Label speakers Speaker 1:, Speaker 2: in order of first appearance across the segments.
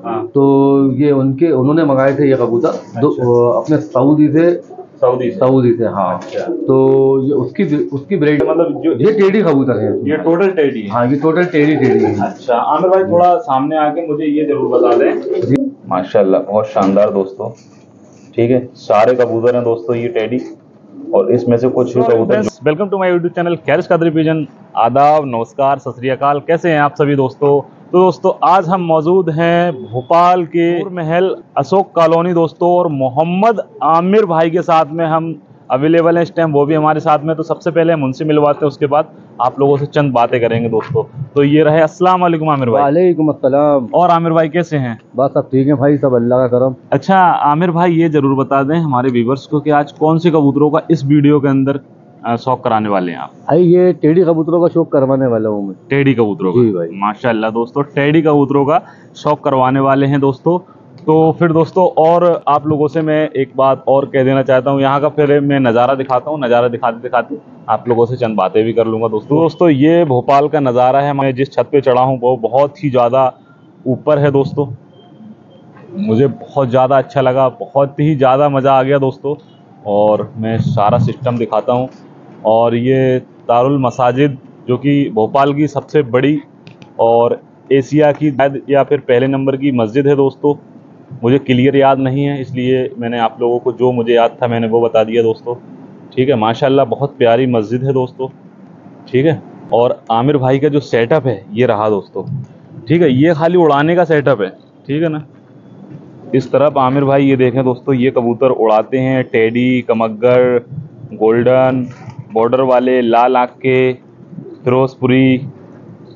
Speaker 1: हाँ।
Speaker 2: तो ये उन्होंने मंगाए थे ये कबूतर। अपने सऊदी से हाँ।
Speaker 1: अच्छा।
Speaker 2: तो ये उसकी ब्रीड,
Speaker 1: मतलब जो
Speaker 2: ये टेडी कबूतर है।
Speaker 1: ये टोटल टेडी है।
Speaker 2: हाँ, ये टोटल टेडी है।
Speaker 1: अच्छा आमिर भाई, थोड़ा सामने आके मुझे ये जरूर बता दें। माशाल्लाह बहुत शानदार दोस्तों, ठीक है, सारे कबूतर हैं दोस्तों ये टेडी, और इसमें से कुछ कबूतर। Welcome to my YouTube channel Karish Qadri pigeon. आदाब, नमस्कार, सत श्री अकाल। कैसे हैं आप सभी दोस्तों? तो दोस्तों आज हम मौजूद हैं भोपाल के महल अशोक कॉलोनी दोस्तों, और मोहम्मद आमिर भाई के साथ में हम अवेलेबल हैं इस टाइम, वो भी हमारे साथ में। तो सबसे पहले हम उनसे मिलवाते हैं, उसके बाद आप लोगों से चंद बातें करेंगे दोस्तों। तो ये रहे। अस्सलाम वालेकुम आमिर भाई।
Speaker 2: वालेकुम अस्सलाम।
Speaker 1: और आमिर भाई कैसे हैं?
Speaker 2: बस सब ठीक है भाई, सब अल्लाह का करम।
Speaker 1: अच्छा आमिर भाई, ये जरूर बता दें हमारे व्यूवर्स को कि आज कौन से कबूतरों का इस वीडियो के अंदर शौक कराने वाले हैं आप?
Speaker 2: भाई ये टेडी कबूतरों का शौक करवाने वाला हूँ मैं।
Speaker 1: टेडी कबूतरों
Speaker 2: जी
Speaker 1: का?
Speaker 2: भाई
Speaker 1: माशाल्लाह दोस्तों, टेडी कबूतरों का शौक करवाने वाले हैं दोस्तों। तो फिर दोस्तों, और आप लोगों से मैं एक बात और कह देना चाहता हूँ, यहाँ का फिर मैं नज़ारा दिखाता हूँ। नज़ारा दिखाते दिखाते आप लोगों से चंद बातें भी कर लूँगा दोस्तों। ये भोपाल का नज़ारा है। मैं जिस छत पे चढ़ा हूँ वो बहुत ही ज़्यादा ऊपर है दोस्तों। मुझे बहुत ज़्यादा अच्छा लगा, बहुत ही ज़्यादा मज़ा आ गया दोस्तों। और मैं सारा सिस्टम दिखाता हूँ। और ये दारुल मसाजिद, जो कि भोपाल की सबसे बड़ी और एशिया की या फिर पहले नंबर की मस्जिद है दोस्तों। मुझे क्लियर याद नहीं है, इसलिए मैंने आप लोगों को जो मुझे याद था मैंने वो बता दिया दोस्तों, ठीक है। माशाल्लाह बहुत प्यारी मस्जिद है दोस्तों, ठीक है। और आमिर भाई का जो सेटअप है ये रहा दोस्तों, ठीक है। ये खाली उड़ाने का सेटअप है, ठीक है ना। इस तरफ आमिर भाई ये देखें दोस्तों, ये कबूतर उड़ाते हैं। टेडी, कमग्गर, गोल्डन, बॉर्डर वाले, लाल आँख के, फिरोजपुरी,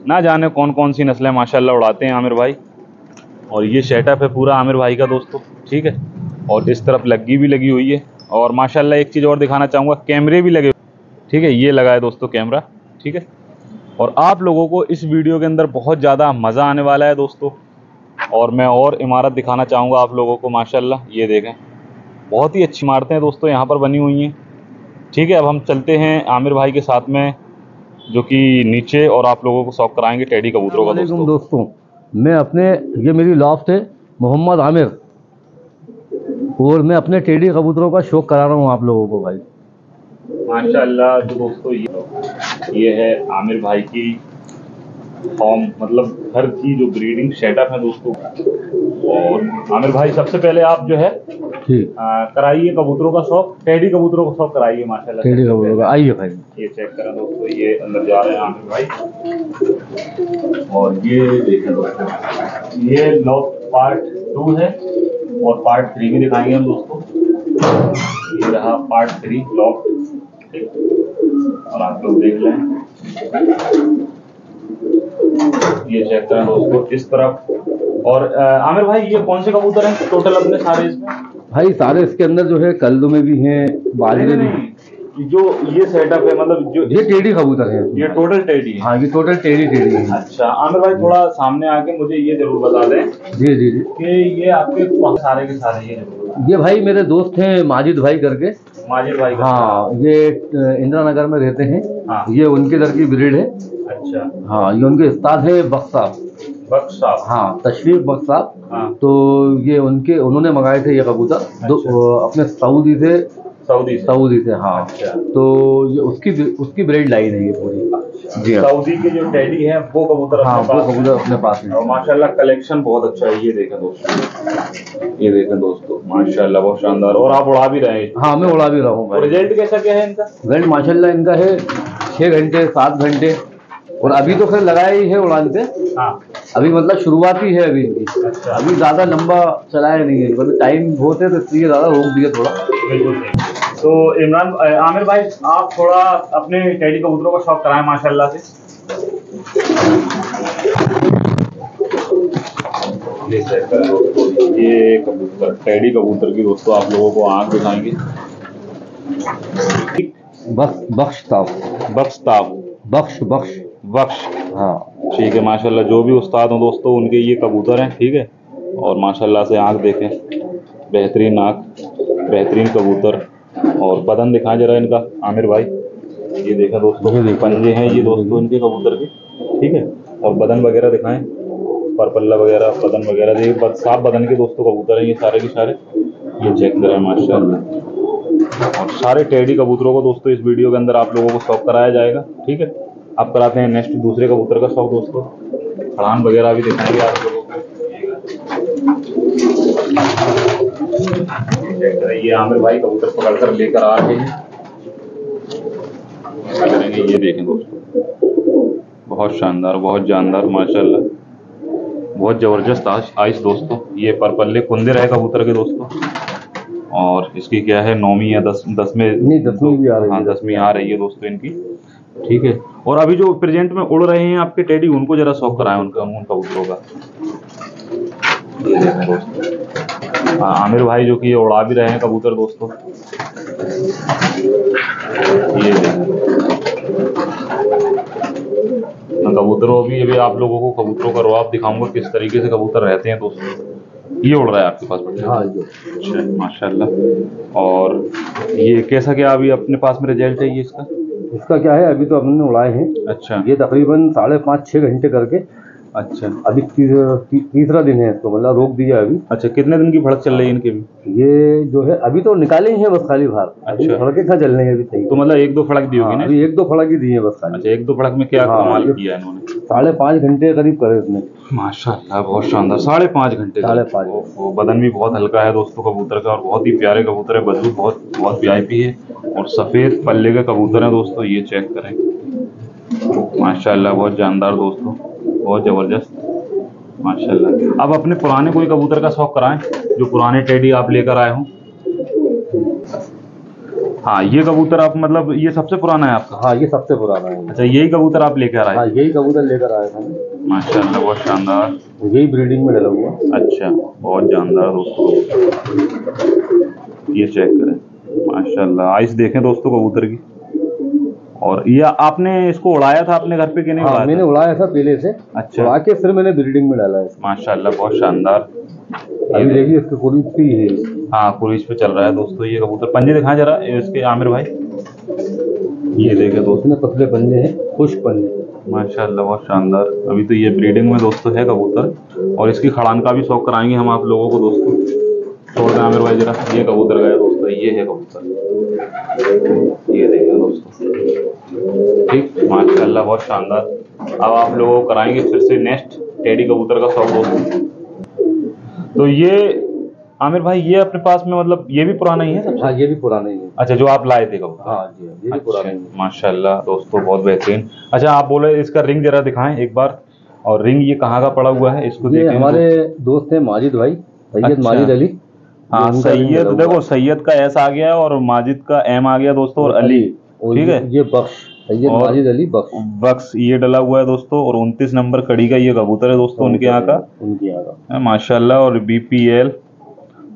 Speaker 1: ना जाने कौन कौन सी नस्लें माशाल्लाह उड़ाते हैं आमिर भाई। और ये सेटअप है पूरा आमिर भाई का दोस्तों, ठीक है। और इस तरफ लग्गी भी लगी हुई है। और माशाल्लाह एक चीज़ और दिखाना चाहूँगा, कैमरे भी लगे, ठीक है। ये लगा है दोस्तों कैमरा, ठीक है। और आप लोगों को इस वीडियो के अंदर बहुत ज़्यादा मज़ा आने वाला है दोस्तों। और मैं और इमारत दिखाना चाहूँगा आप लोगों को। माशाल्लाह ये देखें, बहुत ही अच्छी इमारतें हैं दोस्तों यहाँ पर बनी हुई हैं, ठीक है। अब हम चलते हैं आमिर भाई के साथ में, जो कि नीचे, और आप लोगों को शौक कराएंगे टेडी कबूतरों का
Speaker 2: दोस्तों। मैं अपने, ये मेरी लॉफ्ट है मोहम्मद आमिर, और मैं अपने टेडी कबूतरों का शौक करा रहा हूँ आप लोगों को भाई।
Speaker 1: माशाल्लाह। तो दोस्तों ये है आमिर भाई की फॉर्म, मतलब घर की जो ब्रीडिंग सेटअप है दोस्तों। और आमिर भाई सबसे पहले आप जो है कराइए कबूतरों का शौक, टेडी कबूतरों का शौक कराइए। माशाल्लाह
Speaker 2: टेडी कबूतरों का, आइए भाई।
Speaker 1: ये चेक करें दोस्तों, ये अंदर जा रहे हैं आमिर भाई। और ये देखें दोस्तों, ये लॉक पार्ट 2 है, और पार्ट 3 भी दिखाएंगे हम दोस्तों। ये रहा पार्ट 3 लॉक, ठीक। और आप लोग देख लें, ये चेक करें दोस्तों इस तरफ। और आमिर भाई ये कौन से कबूतर हैं टोटल अपने सारे इसमें?
Speaker 2: भाई सारे इसके अंदर जो है कल्दू में भी हैं, बाजरे में।
Speaker 1: जो ये सेटअप है, मतलब जो
Speaker 2: ये टेडी कबूतर है, ये
Speaker 1: टोटल टेडी है।
Speaker 2: हाँ, ये टोटल टेडी है।
Speaker 1: अच्छा आमिर भाई, थोड़ा सामने आके मुझे ये जरूर बता दें
Speaker 2: जी जी जी
Speaker 1: कि ये आपके सारे के सारे ये जरूर।
Speaker 2: ये भाई मेरे दोस्त हैं माजिद भाई करके।
Speaker 1: माजिद भाई?
Speaker 2: हाँ, ये इंदिरा नगर में रहते हैं।
Speaker 1: हाँ।
Speaker 2: ये उनके इधर की ब्रीड है।
Speaker 1: अच्छा।
Speaker 2: हाँ, ये उनके उस्ताद है बख्श साहब। हाँ, तशरीफ बख्श साहब।
Speaker 1: हाँ।
Speaker 2: तो ये उन्होंने मंगाए थे ये कबूतर। अच्छा। अपने सऊदी से हाँ।
Speaker 1: अच्छा।
Speaker 2: तो ये उसकी ब्रीड लाइन है ये पूरी।
Speaker 1: अच्छा।
Speaker 2: जी हाँ।
Speaker 1: सऊदी के जो टेडी है वो कबूतर
Speaker 2: अपने पास है।
Speaker 1: और माशाल्लाह कलेक्शन बहुत अच्छा है। ये देखें दोस्तों, ये देखें दोस्तों, माशाल्लाह बहुत शानदार। और आप उड़ा भी रहे हैं?
Speaker 2: हाँ, मैं उड़ा भी रहा हूँ।
Speaker 1: रिजल्ट कैसा क्या है इनका?
Speaker 2: रिजल्ट माशाल्लाह इनका है 6 घंटे 7 घंटे। और अभी तो खैर लगाया ही है उड़ान पे। हाँ। अभी मतलब शुरुआत ही है अभी इनकी। अच्छा। अभी ज्यादा लंबा चलाया नहीं है, मतलब टाइम बहुत है तो इसलिए ज्यादा रोक दिया थोड़ा।
Speaker 1: बिल्कुल। तो इमरान आमिर भाई, आप थोड़ा अपने टेडी कबूतरों का शौक कराएं माशाल्लाह से। ये कबूतर, टेडी कबूतर की दोस्तों आप लोगों को आंख दिखाएंगे। बख्श हाँ, ठीक है। माशाल्लाह जो भी उस्ताद हो दोस्तों, उनके ये कबूतर हैं, ठीक है। और माशाल्लाह से आंख देखें, बेहतरीन आंख, बेहतरीन कबूतर। और बदन दिखाएं जरा इनका आमिर भाई। ये देखें दोस्तों, पंजे हैं ये दोस्तों इनके कबूतर के, ठीक है। और बदन वगैरह दिखाएं। परपल्ला वगैरह, बदन वगैरह, देखिए साफ बदन के दोस्तों कबूतर हैं ये सारे के सारे। ये चेक करें माशाल्लाह। और सारे टेडी कबूतरों को दोस्तों इस वीडियो के अंदर आप लोगों को शौक कराया जाएगा। ठीक है, अब कराते हैं नेक्स्ट दूसरे कबूतर का शौक दोस्तों। खड़ान वगैरह भी दिखाएंगे आप लोगों को। ये आमिर भाई कबूतर पकड़ कर लेकर आ रहे हैं, क्या करेंगे ये देखें दोस्तों। बहुत शानदार, बहुत जानदार माशाल्लाह, बहुत जबरदस्त आइस दोस्तों। ये परपल्ले कुंदर है कबूतर के दोस्तों, और इसकी क्या है 9वीं या 10वीं
Speaker 2: नहीं 10वीं भी आ रही है।
Speaker 1: हाँ 10वीं आ रही है दोस्तों इनकी। ठीक है, और अभी जो प्रेजेंट में उड़ रहे हैं आपके टेडी, उनको जरा शौक कराएं उन कबूतरों का। ये देखें दोस्तों, आमिर भाई जो कि ये उड़ा भी रहे हैं कबूतर दोस्तों। ये देखें कबूतरों भी आप लोगों को कबूतरों का रवाब दिखाऊंगा किस तरीके से कबूतर रहते हैं दोस्तों। ये उड़ रहा है आपके पास बेटा?
Speaker 2: हाँ
Speaker 1: अच्छा माशाल्लाह। और ये कैसा क्या अभी अपने पास में रिजल्ट है ये इसका?
Speaker 2: इसका क्या है, अभी तो हमने उड़ाए हैं।
Speaker 1: अच्छा,
Speaker 2: ये तकरीबन 5.5-6 घंटे करके।
Speaker 1: अच्छा,
Speaker 2: अभी तीसरा दिन है इसको, मतलब रोक दिया अभी।
Speaker 1: अच्छा, कितने दिन की भड़क चल रही है इनकी?
Speaker 2: ये जो है अभी तो निकाले ही है बस खाली बाहर।
Speaker 1: अच्छा,
Speaker 2: फड़के कहाँ चलने हैं अभी सही?
Speaker 1: तो मतलब 1-2 फड़क दी होगी ना?
Speaker 2: अभी 1-2 फड़क ही दी है बस खाली।
Speaker 1: अच्छा, 1-2 फड़क में क्या कमाल किया इन्होंने?
Speaker 2: 5.5 घंटे करीब करे इसने
Speaker 1: माशाल्लाह, बहुत शानदार। 5.5 घंटे?
Speaker 2: 5.5।
Speaker 1: बदन भी बहुत हल्का है दोस्तों कबूतर का, और बहुत ही प्यारे कबूतर है, बदबू बहुत VIP है, और सफेद पल्ले के कबूतर है दोस्तों। ये चेक करें माशाल्लाह, बहुत जानदार दोस्तों, बहुत जबरदस्त माशाल्लाह। अब अपने पुराने कोई कबूतर का शौक कराएं, जो पुराने टेडी आप लेकर आए हों। हाँ, ये कबूतर आप मतलब ये सबसे पुराना है आपका?
Speaker 2: हाँ, ये सबसे पुराना है।
Speaker 1: अच्छा, यही कबूतर आप लेकर आए?
Speaker 2: हाँ, यही कबूतर लेकर आए थे
Speaker 1: माशाल्लाह, बहुत शानदार,
Speaker 2: यही ब्रीडिंग में डला हुआ।
Speaker 1: अच्छा, बहुत जानदार दोस्तों। ये चेक करें माशाल्लाह, आइस देखें दोस्तों कबूतर की। और ये आपने इसको उड़ाया था अपने घर पे कि नहीं?
Speaker 2: हाँ, मैंने उड़ाया था पहले से।
Speaker 1: अच्छा,
Speaker 2: उड़ा के फिर मैंने ब्रीडिंग में डाला है
Speaker 1: माशाल्लाह, बहुत शानदार।
Speaker 2: अभी देखिए इसके कुरीज पे ही है।
Speaker 1: हाँ, कुरीज पे चल रहा है दोस्तों ये कबूतर। पंजे दिखाएं जरा इसके आमिर भाई। ये देखे दोस्तों,
Speaker 2: पतले पंजे हैं, खुश पंजे
Speaker 1: माशाल्लाह, बहुत शानदार। अभी तो ये ब्रीडिंग में दोस्तों है कबूतर, और इसकी खड़ान का भी शौक कराएंगे हम आप लोगों को दोस्तों। छोड़ दें आमिर भाई जरा, ये कबूतर गया दोस्तों, ये है कबूतर, ये देखें दोस्तों। ठीक, माशाल्लाह, बहुत शानदार। अब आप लोगों को कराएंगे फिर से नेक्स्ट टेडी कबूतर का शौक दोस्तों। तो ये आमिर भाई ये अपने पास में मतलब ये भी पुराना ही है सबसे?
Speaker 2: हाँ, ये भी पुराना ही है।
Speaker 1: अच्छा, जो आप लाए थे कबूतर?
Speaker 2: हाँ जी, ये भी पुराना ही है।
Speaker 1: माशाल्लाह दोस्तों, बहुत बेहतरीन। अच्छा, आप बोले इसका रिंग जरा दिखाएं एक बार, और रिंग ये कहाँ का पड़ा हुआ है इसको देखें।
Speaker 2: हमारे दोस्त हैं माजिद भाई, सैयद माजिद अली।
Speaker 1: हाँ, सैयद देखो, सैयद का एस आ गया और माजिद का एम आ गया दोस्तों, और अली। ठीक है,
Speaker 2: ये बख्श, सैयद माजिद अली
Speaker 1: बख्श ये डला हुआ है दोस्तों, और 29 नंबर कड़ी का ये कबूतर है दोस्तों, उनके यहाँ का माशाल्लाह। और BPL,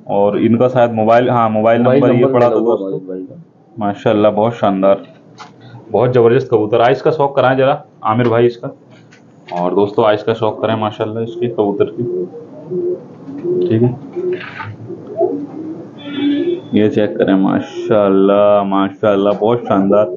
Speaker 1: और इनका शायद मोबाइल, हाँ मोबाइल नंबर ये पड़ा था दोस्तों माशाल्लाह, बहुत शानदार, बहुत जबरदस्त कबूतर। आइस का शौक कराएं जरा आमिर भाई इसका, और दोस्तों आइस का शौक करें माशाल्लाह इसके कबूतर की। ठीक है, ये चेक करें माशाल्लाह, माशाल्लाह, बहुत शानदार।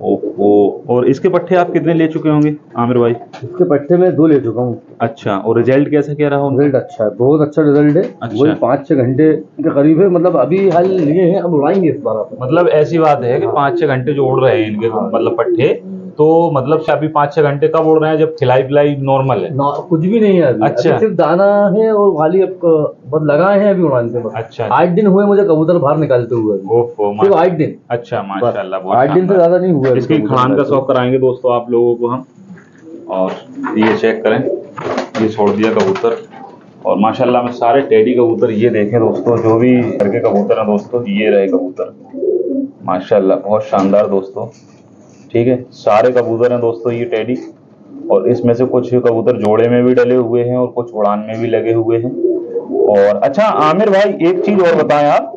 Speaker 1: ओहो, और इसके पट्टे आप कितने ले चुके होंगे आमिर भाई?
Speaker 2: इसके पट्टे में 2 ले चुका हूँ।
Speaker 1: अच्छा, और रिजल्ट कैसा क्या रहा?
Speaker 2: रिजल्ट अच्छा है, बहुत अच्छा रिजल्ट है।
Speaker 1: अच्छा,
Speaker 2: वही 5-6 घंटे के करीब है, मतलब अभी हाल लिए हैं, अब उड़ाएंगे इस बार।
Speaker 1: मतलब ऐसी बात है कि 5-6 घंटे जो उड़ रहे हैं इनके मतलब पट्टे, तो मतलब अभी 5-6 घंटे कब उड़ रहे हैं जब खिलाई पिलाई नॉर्मल है?
Speaker 2: कुछ भी नहीं है अभी।
Speaker 1: अच्छा,
Speaker 2: अभी सिर्फ दाना है और खाली अब बस लगाए हैं अभी उड़ाने से।
Speaker 1: अच्छा,
Speaker 2: 8 दिन हुए मुझे कबूतर बाहर निकालते हुए। सिर्फ 8 दिन।
Speaker 1: अच्छा, माशाल्लाह, बहुत
Speaker 2: 8 दिन से ज्यादा नहीं हुआ।
Speaker 1: इसकी खड़ान का शौक कराएंगे दोस्तों आप लोगों को हम। और ये चेक करें, ये छोड़ दिया कबूतर, और माशाल्लाह में सारे टेडी कबूतर ये देखें दोस्तों, जो भी घर के कबूतर हैं दोस्तों, ये रहे कबूतर माशाल्लाह, बहुत शानदार दोस्तों। ठीक है, सारे कबूतर हैं दोस्तों ये टेडी, और इसमें से कुछ कबूतर जोड़े में भी डले हुए हैं और कुछ उड़ान में भी लगे हुए हैं। और अच्छा आमिर भाई, एक चीज और बताएं आप,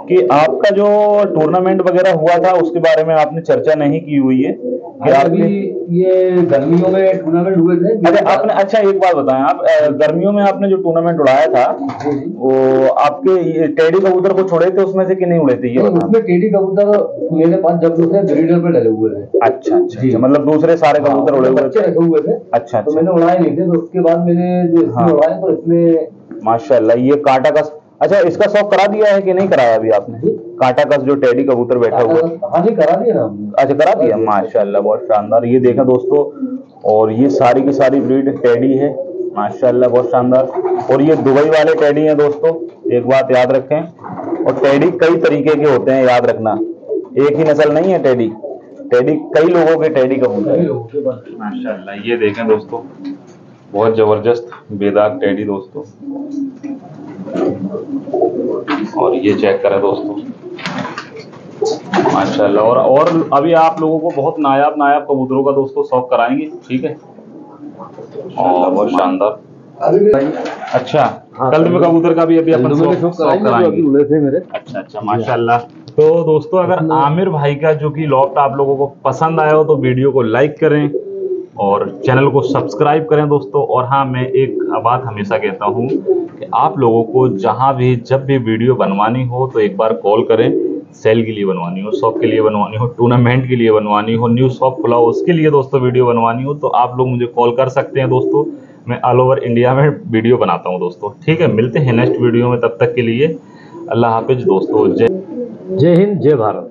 Speaker 1: कि आपका जो टूर्नामेंट वगैरह हुआ था उसके बारे में आपने चर्चा नहीं की हुई है कि
Speaker 2: अभी ये गर्मियों में टूर्नामेंट हुए थे।
Speaker 1: अरे आपने, अच्छा एक बात बताएं आप, गर्मियों में आपने जो टूर्नामेंट उड़ाया था वो आपके टेडी कबूतर को छोड़े थे उसमें से कि नहीं उड़े थे? ये
Speaker 2: उसमें टेडी कबूतर मेरे पास जब थे ब्रीडर पे डले हुए थे।
Speaker 1: अच्छा अच्छा, मतलब दूसरे सारे कबूतर उड़े हुए
Speaker 2: बच्चे रखे हुए थे।
Speaker 1: अच्छा,
Speaker 2: तो मैंने उड़ाए नहीं थे, तो उसके बाद मैंने जो इसमें उड़ाए तो इसमें
Speaker 1: माशाल्लाह ये कांटा कस। अच्छा, इसका शौक करा दिया है कि नहीं कराया अभी आपने? कांटा कस जो टेडी कबूतर बैठा हुआ है।
Speaker 2: हाँ जी, करा दिया ना।
Speaker 1: अच्छा, करा दिया, माशाल्लाह बहुत शानदार। ये देखा दोस्तों, और ये सारी की सारी ब्रीड टेडी है, माशाल्लाह बहुत शानदार। और ये दुबई वाले टेडी हैं दोस्तों, एक बात याद रखें। और टेडी कई तरीके के होते हैं, याद रखना, एक ही नस्ल नहीं है टेडी। टेडी कई लोगों के टेडी कबूतर है माशाल्लाह। ये देखें दोस्तों, बहुत जबरदस्त बेदाग टेडी दोस्तों। और ये चेक करें दोस्तों, माशाल्लाह। और अभी आप लोगों को बहुत नायाब नायाब कबूतरों का दोस्तों शौक कराएंगे, ठीक है? और बहुत शानदार। अच्छा, कल में कबूतर का भी अभी अपन शौक कराएंगे। अच्छा अच्छा, माशाल्लाह। तो दोस्तों, अगर आमिर भाई का जो कि लॉफ्ट आप लोगों को पसंद आया हो तो वीडियो को लाइक करें और चैनल को सब्सक्राइब करें दोस्तों। और हाँ, मैं एक बात हमेशा कहता हूँ कि आप लोगों को जहाँ भी जब भी वीडियो बनवानी हो तो एक बार कॉल करें। सेल के लिए बनवानी हो, शॉप के लिए बनवानी हो, टूर्नामेंट के लिए बनवानी हो, न्यू शॉप खुला हो उसके लिए दोस्तों वीडियो बनवानी हो, तो आप लोग मुझे कॉल कर सकते हैं दोस्तों। मैं ऑल ओवर इंडिया में वीडियो बनाता हूँ दोस्तों, ठीक है? मिलते हैं नेक्स्ट वीडियो में, तब तक के लिए अल्लाह हाफिज दोस्तों। जय
Speaker 2: हिंद, जय भारत।